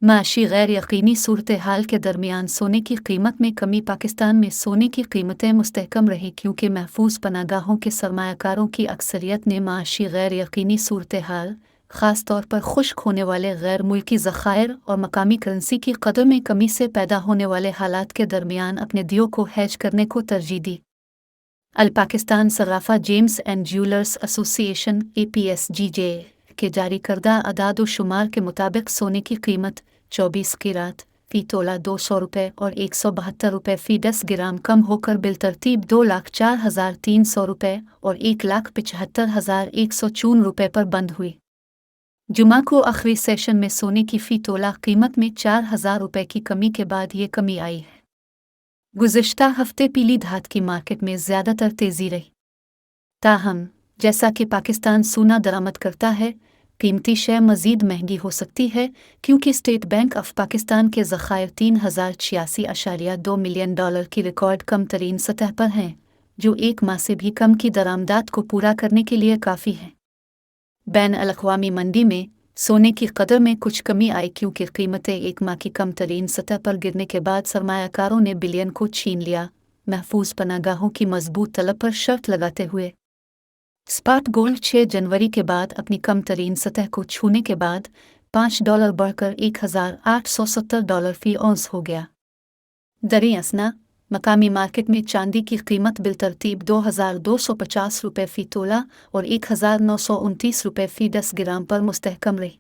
माशी गैर यकीनी सूरत हाल के दरमियान सोने की कीमत में कमी। पाकिस्तान में सोने की कीमतें मुस्तहकम रही क्योंकि महफूज पनागाहों के सरमायाकारों की अक्सरियत ने माशी गैर यकीनी सूरत हाल, ख़ास तौर पर खुश्क होने वाले गैर मुल्की ज़खायर और मकामी करेंसी की कदर में कमी से पैदा होने वाले हालात के दरमियान अपने दियों को हेज करने को तरजीह दी। अल पाकिस्तान सर्राफा gems and jewellers association APSGJ के जारी करदा अदाद शुमार के मुताबिक सोने की कीमत 24 कैरेट फी तोला 200 रुपये और 172 रुपये फी 10 ग्राम कम होकर बिलतरतीब 2,04,300 रुपये और 1,75,154 रुपये पर बंद हुई। जुमा को आखिरी सेशन में सोने की फी तोला कीमत में 4,000 रुपये की कमी के बाद ये कमी आई है। गुज़िश्ता हफ्ते पीली धात की मार्केट में ज़्यादातर तेज़ी रही। ताहम जैसा कि पाकिस्तान सोना दरामद करता है, कीमती शय मज़ीद महंगी हो सकती है क्योंकि स्टेट बैंक ऑफ पाकिस्तान के ज़खायर 3,086.2 मिलियन डॉलर की रिकॉर्ड कम तरीन सतह पर हैं, जो एक माह से भी कम की दरामदात को पूरा करने के लिए काफ़ी है। बैन अल-अक़वामी मंडी में सोने की कदर में कुछ कमी आई क्योंकि कीमतें एक माह की कम तरीन सतह पर गिरने के बाद सरमायाकारों ने बिलियन को छीन लिया, महफूज पनागाहों की मजबूत तलब पर शर्त लगाते हुए। स्पॉट गोल्ड 6 जनवरी के बाद अपनी कम तरीन सतह को छूने के बाद $5 बढ़कर $1,870 फी औंस हो गया। दरें असना मकामी मार्केट में चांदी की कीमत बिलतरतीब 2,250 रुपये फी तोला और 1,929 रुपये फी 10 ग्राम पर मुस्तहकम रही।